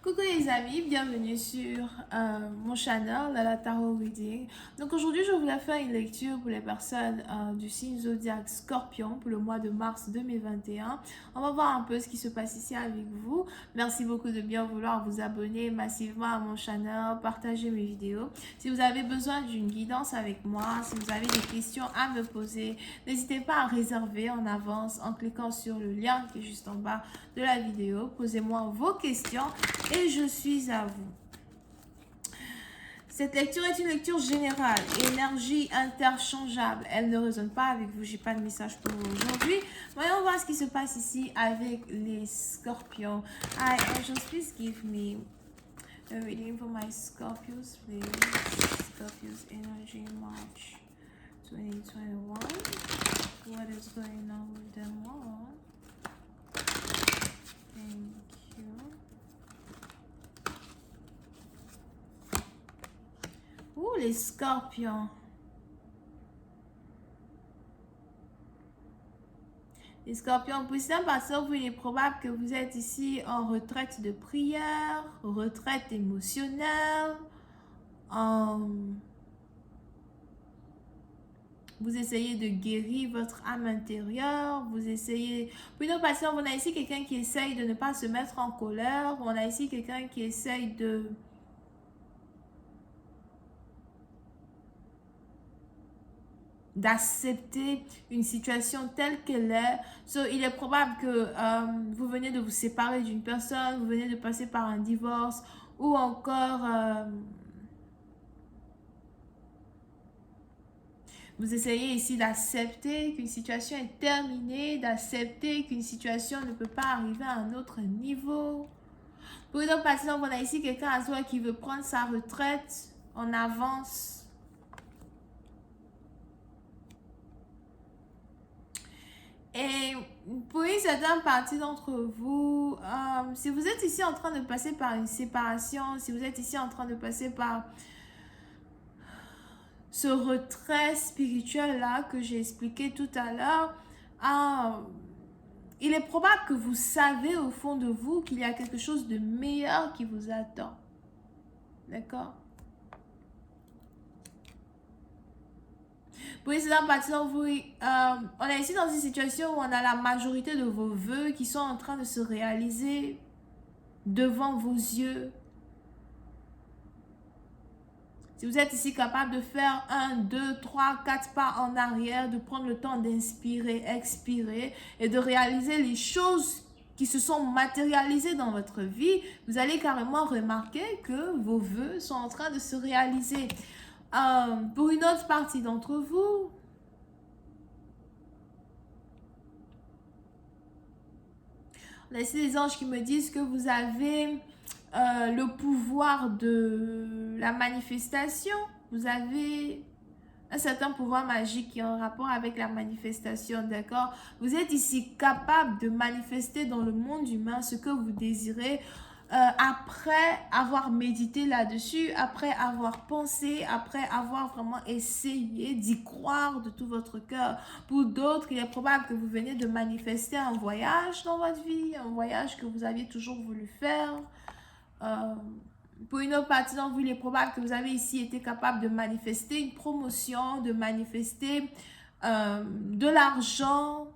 Coucou les amis, bienvenue sur mon channel la Tarot Reading. Donc aujourd'hui je voulais faire une lecture pour les personnes du signe zodiaque Scorpion pour le mois de mars 2021. On va voir un peu ce qui se passe ici avec vous. Merci beaucoup de bien vouloir vous abonner massivement à mon channel, partager mes vidéos. Si vous avez besoin d'une guidance avec moi, si vous avez des questions à me poser, n'hésitez pas à réserver en avance en cliquant sur le lien qui est juste en bas de la vidéo. Posez-moi vos questions et je suis à vous. Cette lecture est une lecture générale, énergie interchangeable. Elle ne résonne pas avec vous, j'ai pas de message pour vous aujourd'hui. Voyons voir ce qui se passe ici avec les scorpions. Hi, angels, please give me a reading for my Scorpios, please. Scorpios energy March 2021. What is going on with them all? Thank you. Ouh, les scorpions. Les scorpions, pour certains personnes, il est probable que vous êtes ici en retraite de prière, retraite émotionnelle. Vous essayez de guérir votre âme intérieure. Vous essayez... Pour une autre personne, on a ici quelqu'un qui essaye de ne pas se mettre en colère. On a ici quelqu'un qui essaye de... d'accepter une situation telle qu'elle est. Il est probable que vous venez de vous séparer d'une personne, vous venez de passer par un divorce ou encore vous essayez ici d'accepter qu'une situation est terminée, d'accepter qu'une situation ne peut pas arriver à un autre niveau. Pour une autre personne, on a ici quelqu'un à soi qui veut prendre sa retraite en avance. Et pour une certaine partie d'entre vous, si vous êtes ici en train de passer par une séparation, si vous êtes ici en train de passer par ce retrait spirituel-là que j'ai expliqué tout à l'heure, il est probable que vous savez au fond de vous qu'il y a quelque chose de meilleur qui vous attend. D'accord? Pour les partisans, on est ici dans une situation où on a la majorité de vos vœux qui sont en train de se réaliser devant vos yeux. Si vous êtes ici capable de faire 1, 2, 3, 4 pas en arrière, de prendre le temps d'inspirer, expirer et de réaliser les choses qui se sont matérialisées dans votre vie, vous allez carrément remarquer que vos vœux sont en train de se réaliser. Pour une autre partie d'entre vous, on a ici des anges qui me disent que vous avez le pouvoir de la manifestation. Vous avez un certain pouvoir magique qui est en rapport avec la manifestation, d'accord? Vous êtes ici capable de manifester dans le monde humain ce que vous désirez après avoir médité là-dessus, après avoir pensé, après avoir vraiment essayé d'y croire de tout votre cœur. Pour d'autres, il est probable que vous venez de manifester un voyage dans votre vie, un voyage que vous aviez toujours voulu faire. Pour une autre partie d'entre vous, il est probable que vous avez ici été capable de manifester une promotion, de manifester de l'argent.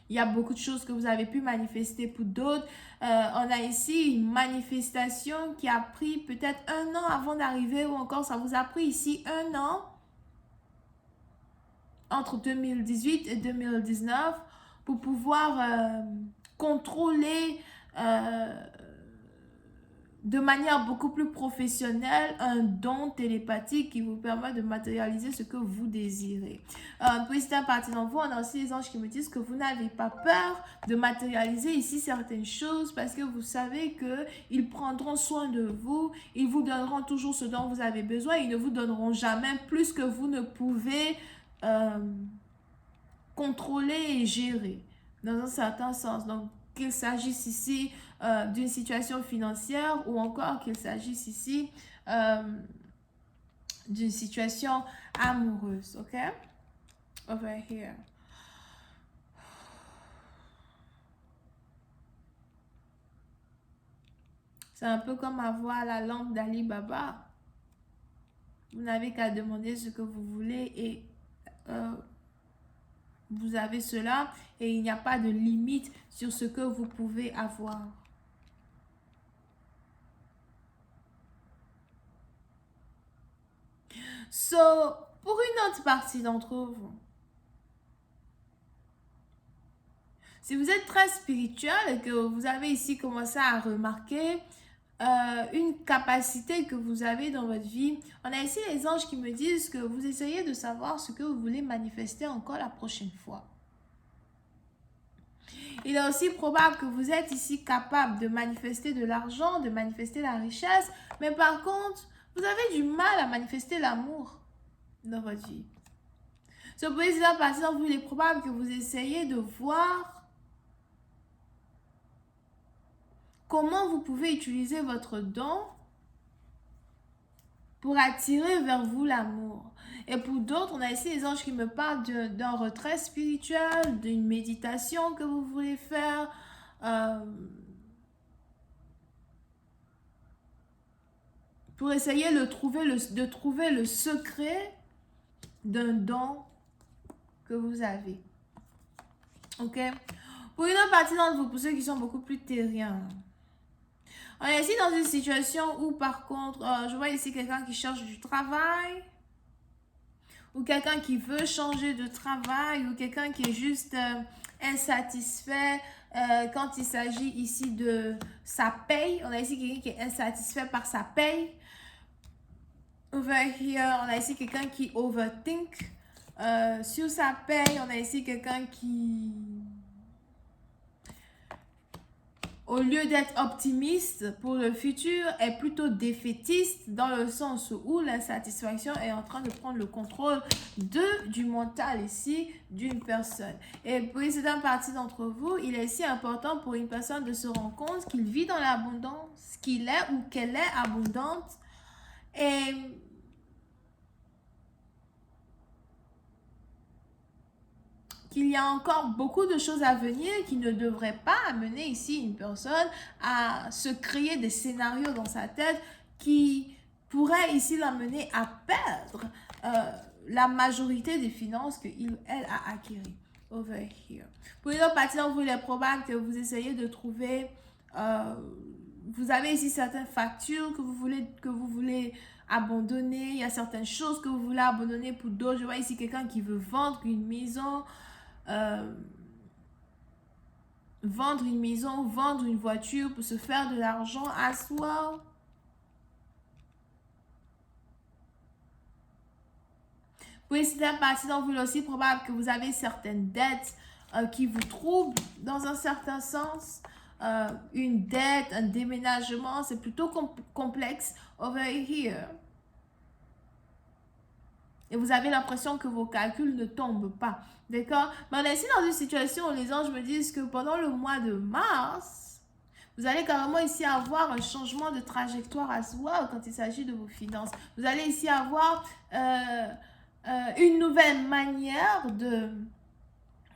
Il y a beaucoup de choses que vous avez pu manifester pour d'autres. On a ici une manifestation qui a pris peut-être 1 an avant d'arriver ou encore ça vous a pris ici 1 an entre 2018 et 2019 pour pouvoir contrôler de manière beaucoup plus professionnelle un don télépathique qui vous permet de matérialiser ce que vous désirez. Pour certaines parties d'entre vous, on a aussi les anges qui me disent que vous n'avez pas peur de matérialiser ici certaines choses parce que vous savez qu'ils prendront soin de vous, ils vous donneront toujours ce dont vous avez besoin, ils ne vous donneront jamais plus que vous ne pouvez contrôler et gérer dans un certain sens. Donc, qu'il s'agisse ici d'une situation financière ou encore qu'il s'agisse ici d'une situation amoureuse, ok? Over here. C'est un peu comme avoir la lampe d'Ali Baba. Vous n'avez qu'à demander ce que vous voulez et vous avez cela et il n'y a pas de limite sur ce que vous pouvez avoir. So, pour une autre partie d'entre vous, si vous êtes très spirituel et que vous avez ici commencé à remarquer une capacité que vous avez dans votre vie, on a ici les anges qui me disent que vous essayez de savoir ce que vous voulez manifester encore la prochaine fois. Il est aussi probable que vous êtes ici capable de manifester de l'argent, de manifester la richesse, mais par contre, vous avez du mal à manifester l'amour dans votre vie. Ce président, par exemple, il est probable que vous essayez de voir comment vous pouvez utiliser votre don pour attirer vers vous l'amour. Et pour d'autres, on a ici les anges qui me parlent d'un retrait spirituel, d'une méditation que vous voulez faire. Pour essayer de trouver le secret d'un don que vous avez. Ok? Pour une autre partie d'entre vous, pour ceux qui sont beaucoup plus terriens, on est ici dans une situation où, par contre, je vois ici quelqu'un qui cherche du travail, ou quelqu'un qui veut changer de travail, ou quelqu'un qui est juste insatisfait quand il s'agit ici de sa paye. On a ici quelqu'un qui est insatisfait par sa paye. Over here, on a ici quelqu'un qui overthink sur sa paye. On a ici quelqu'un qui, au lieu d'être optimiste pour le futur, est plutôt défaitiste dans le sens où l'insatisfaction est en train de prendre le contrôle du mental ici d'une personne. Et pour certaines parties d'entre vous, il est ici important pour une personne de se rendre compte qu'il vit dans l'abondance, qu'il est ou qu'elle est abondante et qu'il y a encore beaucoup de choses à venir qui ne devraient pas amener ici une personne à se créer des scénarios dans sa tête qui pourraient ici l'amener à perdre la majorité des finances qu'elle a acquises. Over here. Pour une autre partie d'entre vous, il est probable que vous essayez de trouver, vous avez ici certaines factures que vous voulez abandonner, il y a certaines choses que vous voulez abandonner pour d'autres. Je vois ici quelqu'un qui veut vendre une maison, vendre une maison, vendre une voiture pour se faire de l'argent as well. Pour certaines parties d'entre vous, aussi probable que vous avez certaines dettes qui vous troublent dans un certain sens. Une dette, un déménagement, c'est plutôt complexe over here. Et vous avez l'impression que vos calculs ne tombent pas. D'accord? Mais on est ici dans une situation où les anges me disent que pendant le mois de mars, vous allez carrément ici avoir un changement de trajectoire as well quand il s'agit de vos finances. Vous allez ici avoir une nouvelle manière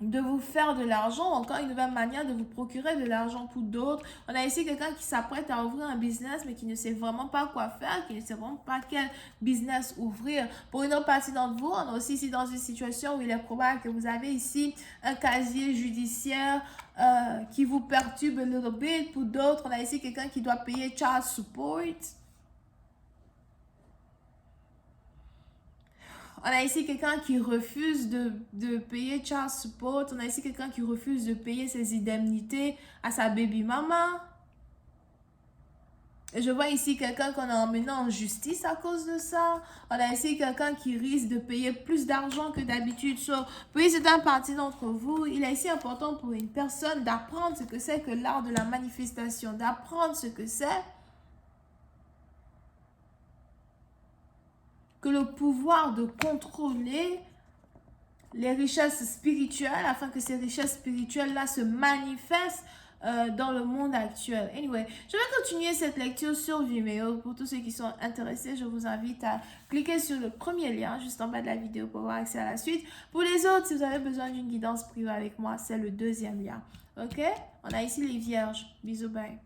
de vous faire de l'argent, encore une nouvelle manière de vous procurer de l'argent pour d'autres. On a ici quelqu'un qui s'apprête à ouvrir un business, mais qui ne sait vraiment pas quoi faire, qui ne sait vraiment pas quel business ouvrir. Pour une autre partie d'entre vous, on est aussi ici dans une situation où il est probable que vous avez ici un casier judiciaire qui vous perturbe un little bit. Pour d'autres, on a ici quelqu'un qui doit payer child support. On a ici quelqu'un qui refuse de payer child support. On a ici quelqu'un qui refuse de payer ses indemnités à sa baby mama. Et je vois ici quelqu'un qu'on a emmené en justice à cause de ça. On a ici quelqu'un qui risque de payer plus d'argent que d'habitude. Puis c'est un parti d'entre vous. Il est ici important pour une personne d'apprendre ce que c'est que l'art de la manifestation. D'apprendre ce que c'est que le pouvoir de contrôler les richesses spirituelles afin que ces richesses spirituelles-là se manifestent dans le monde actuel. Anyway, je vais continuer cette lecture sur Vimeo. Pour tous ceux qui sont intéressés, je vous invite à cliquer sur le premier lien juste en bas de la vidéo pour avoir accès à la suite. Pour les autres, si vous avez besoin d'une guidance privée avec moi, c'est le deuxième lien. Ok? On a ici les vierges. Bisous, bye.